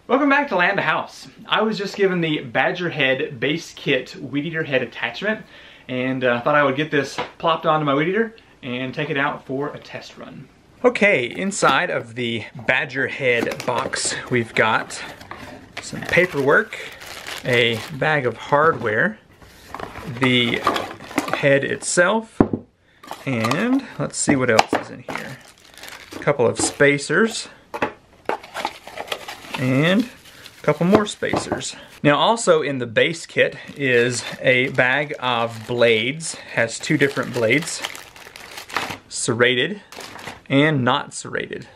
Welcome back to Land House. I was just given the BadgerHead base kit Weedeater head attachment and thought I would get this plopped onto my Weedeater and take it out for a test run. Okay, inside of the BadgerHead box we've got some paperwork, a bag of hardware, the head itself, and let's see what else is in here. A couple of spacers, and a couple more spacers. Now also in the base kit is a bag of blades. Has two different blades, serrated and not serrated.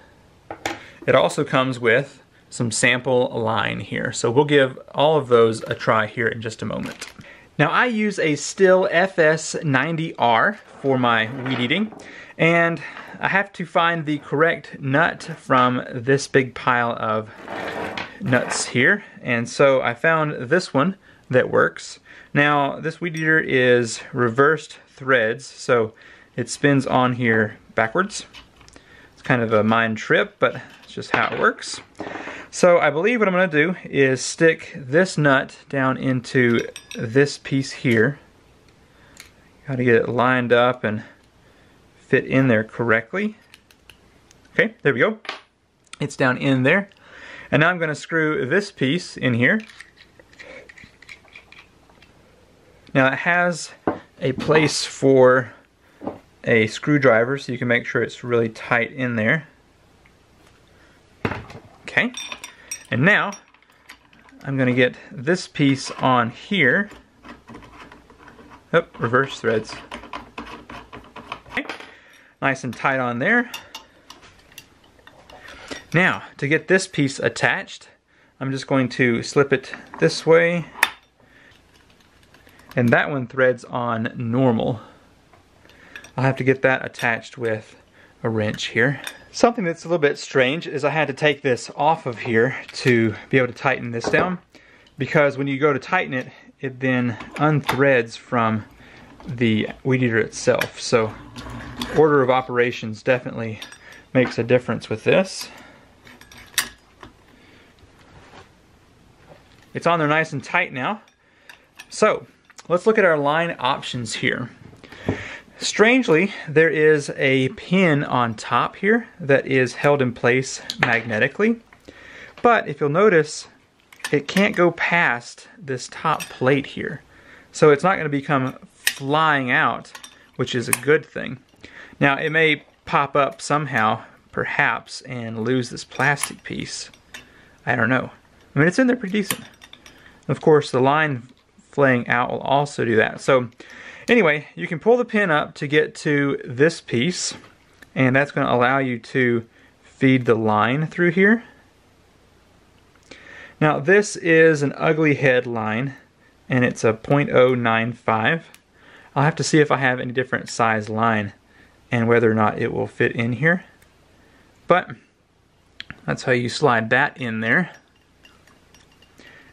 It also comes with some sample line here, so we'll give all of those a try here in just a moment. Now I use a Stihl FS90R for my weed eating, and I have to find the correct nut from this big pile of nuts here, and so I found this one that works. Now this weed eater is reversed threads, so it spins on here backwards. It's kind of a mind trip, but it's just how it works. So I believe what I'm going to do is stick this nut down into this piece here. Got to get it lined up and fit in there correctly. Okay, there we go. It's down in there. And now I'm going to screw this piece in here. Now it has a place for a screwdriver so you can make sure it's really tight in there. Okay, and now I'm going to get this piece on here. Oh, reverse threads. Okay. Nice and tight on there. Now, to get this piece attached, I'm just going to slip it this way, and that one threads on normal. I'll have to get that attached with a wrench here. Something that's a little bit strange is I had to take this off of here to be able to tighten this down, because when you go to tighten it, it then unthreads from the weed eater itself. So order of operations definitely makes a difference with this. It's on there nice and tight now. So let's look at our line options here. Strangely, there is a pin on top here that is held in place magnetically, but if you'll notice, it can't go past this top plate here. So it's not going to become flying out, which is a good thing. Now it may pop up somehow, perhaps, and lose this plastic piece. I don't know. I mean, it's in there pretty decent. Of course, the line flaying out will also do that. So anyway, you can pull the pin up to get to this piece, and that's going to allow you to feed the line through here. Now this is an ugly head line, and it's a 0.095. I'll have to see if I have any different size line and whether or not it will fit in here. But that's how you slide that in there.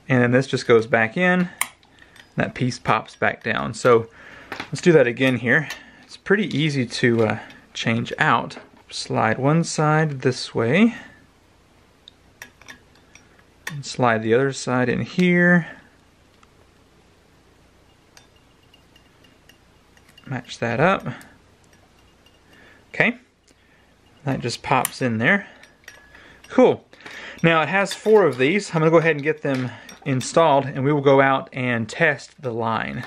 And then this just goes back in, and that piece pops back down. So let's do that again here. It's pretty easy to change out. Slide one side this way, and slide the other side in here. Match that up. Okay, that just pops in there. Cool. Now it has 4 of these. I'm going to go ahead and get them installed, and we will go out and test the line.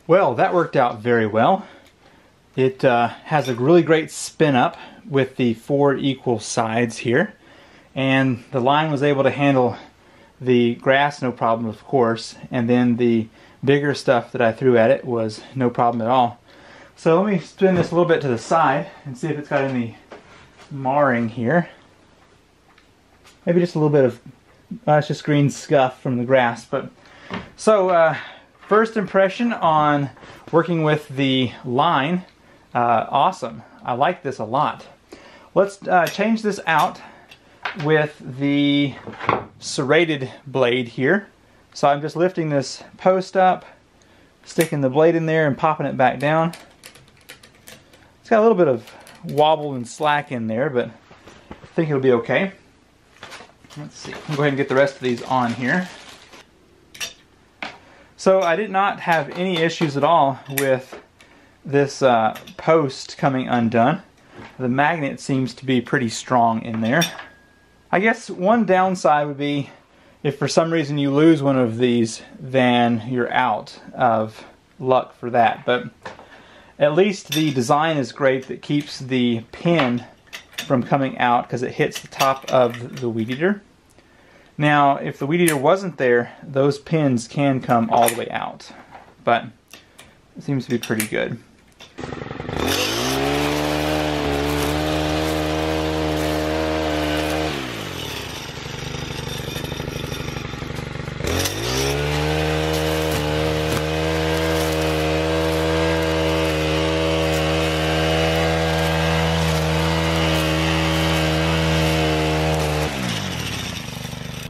Well, that worked out very well. It has a really great spin up with the 4 equal sides here, and the line was able to handle The grass, no problem, of course, and then the bigger stuff that I threw at it was no problem at all. So let me spin this a little bit to the side and see if it's got any marring here. Maybe just a little bit of, it's just green scuff from the grass. But so first impression on working with the line, awesome. I like this a lot. Let's change this out with the serrated blade here. So I'm just lifting this post up, sticking the blade in there and popping it back down. It's got a little bit of wobble and slack in there, but I think it'll be okay. Let's see, I'll go ahead and get the rest of these on here. So I did not have any issues at all with this post coming undone. The magnet seems to be pretty strong in there. I guess one downside would be if for some reason you lose one of these, then you're out of luck for that. But at least the design is great that keeps the pin from coming out because it hits the top of the Weedeater. Now, if the Weedeater wasn't there, those pins can come all the way out. But it seems to be pretty good.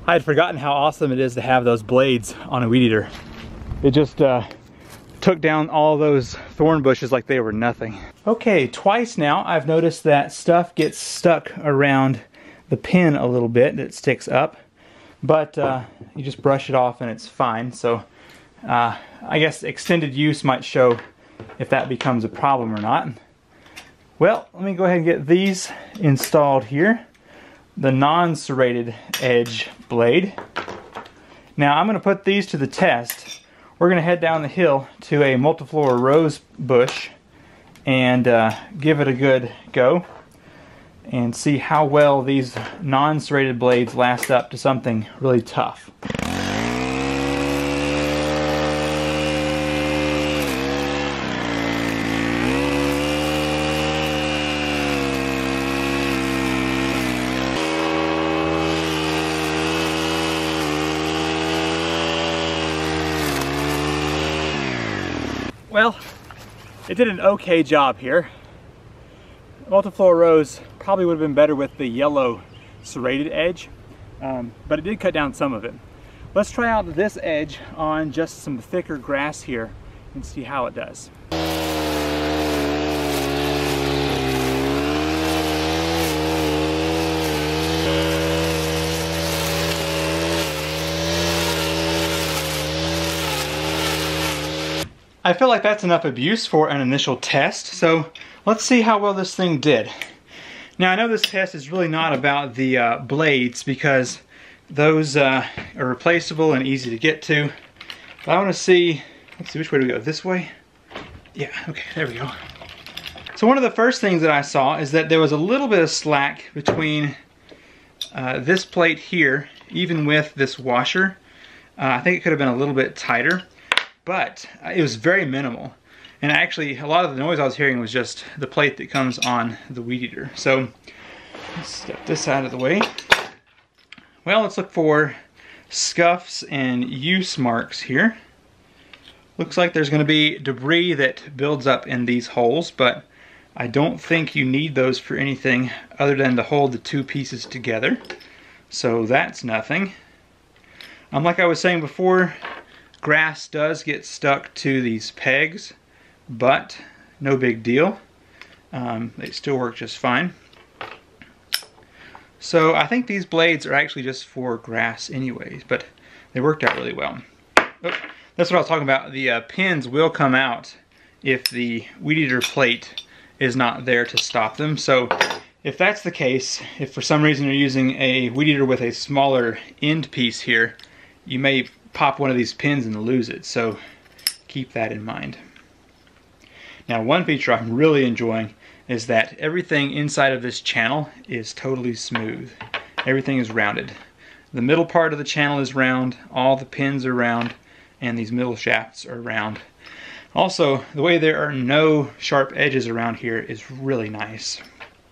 I had forgotten how awesome it is to have those blades on a Weedeater. It just took down all those thorn bushes like they were nothing. Okay, twice now I've noticed that stuff gets stuck around the pin a little bit, that sticks up, but you just brush it off and it's fine. So I guess extended use might show if that becomes a problem or not. Well, let me go ahead and get these installed here. The non-serrated edge blade. Now I'm going to put these to the test. We're going to head down the hill to a multiflora rose bush and give it a good go and see how well these non-serrated blades last up to something really tough. Well, it did an okay job here. Multiflora rose probably would have been better with the yellow serrated edge, but it did cut down some of it. Let's try out this edge on just some thicker grass here and see how it does. I feel like that's enough abuse for an initial test, so let's see how well this thing did. Now I know this test is really not about the blades because those are replaceable and easy to get to. But I want to see, let's see, which way do we go? This way? Yeah, okay, there we go. So one of the first things that I saw is that there was a little bit of slack between this plate here, even with this washer. I think it could have been a little bit tighter. But it was very minimal. And actually, a lot of the noise I was hearing was just the plate that comes on the Weedeater. So, let's step this out of the way. Well, let's look for scuffs and use marks here. Looks like there's going to be debris that builds up in these holes, but I don't think you need those for anything other than to hold the two pieces together. So that's nothing. Like I was saying before, grass does get stuck to these pegs, but no big deal. They still work just fine. So I think these blades are actually just for grass anyways, but they worked out really well. Oh, that's what I was talking about. The pins will come out if the Weedeater plate is not there to stop them. So if that's the case, if for some reason you're using a Weedeater with a smaller end piece here, you may pop one of these pins and lose it, so keep that in mind. Now, one feature I'm really enjoying is that everything inside of this channel is totally smooth. Everything is rounded. The middle part of the channel is round, all the pins are round, and these middle shafts are round. Also, the way there are no sharp edges around here is really nice.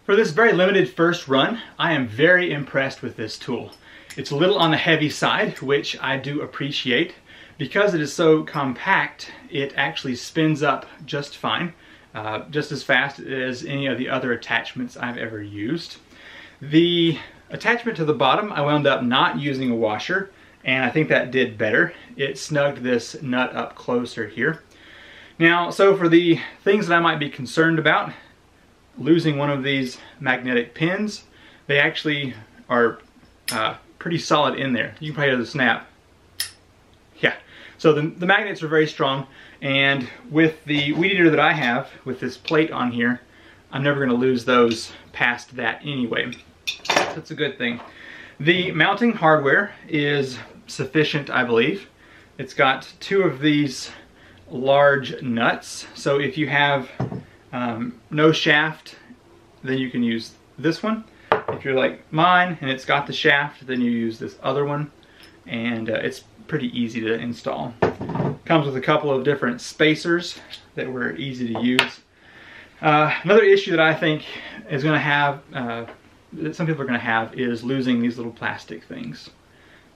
For this very limited first run, I am very impressed with this tool. It's a little on the heavy side, which I do appreciate. Because it is so compact, it actually spins up just fine, just as fast as any of the other attachments I've ever used. The attachment to the bottom, I wound up not using a washer, and I think that did better. It snugged this nut up closer here. Now, so for the things that I might be concerned about, losing one of these magnetic pins, they actually are pretty solid in there. You can probably hear the snap. Yeah, so the magnets are very strong, and with the Weedeater that I have, with this plate on here, I'm never going to lose those past that anyway. That's a good thing. The mounting hardware is sufficient, I believe. It's got two of these large nuts, so if you have no shaft, then you can use this one. If you're like mine and it's got the shaft, then you use this other one, and it's pretty easy to install. Comes with a couple of different spacers that were easy to use. Another issue that I think is going to have, that some people are going to have, is losing these little plastic things.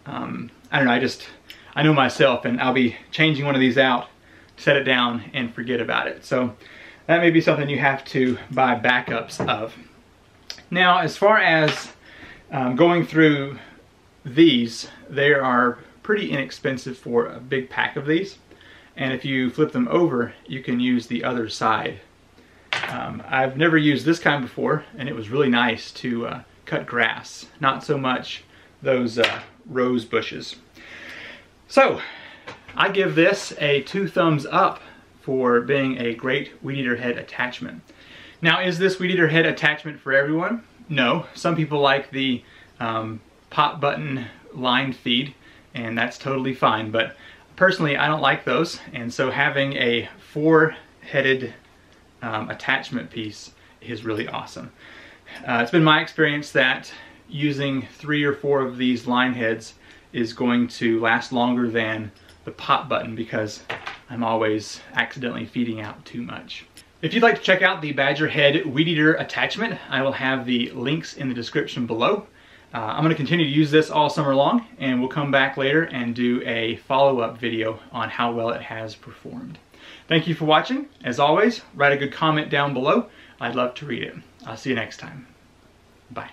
I don't know, I know myself, and I'll be changing one of these out, set it down, and forget about it. So that may be something you have to buy backups of. Now, as far as going through these, they are pretty inexpensive for a big pack of these. And if you flip them over, you can use the other side. I've never used this kind before, and it was really nice to cut grass, not so much those rose bushes. So, I give this a 2 thumbs up for being a great Weedeater head attachment. Now, is this Weedeater head attachment for everyone? No. Some people like the pop button line feed, and that's totally fine, but personally I don't like those, and so having a 4-headed attachment piece is really awesome. It's been my experience that using 3 or 4 of these line heads is going to last longer than the pop button, because I'm always accidentally feeding out too much. If you'd like to check out the BadgerHead Weedeater attachment, I will have the links in the description below. I'm going to continue to use this all summer long, and we'll come back later and do a follow-up video on how well it has performed. Thank you for watching. As always, write a good comment down below. I'd love to read it. I'll see you next time. Bye.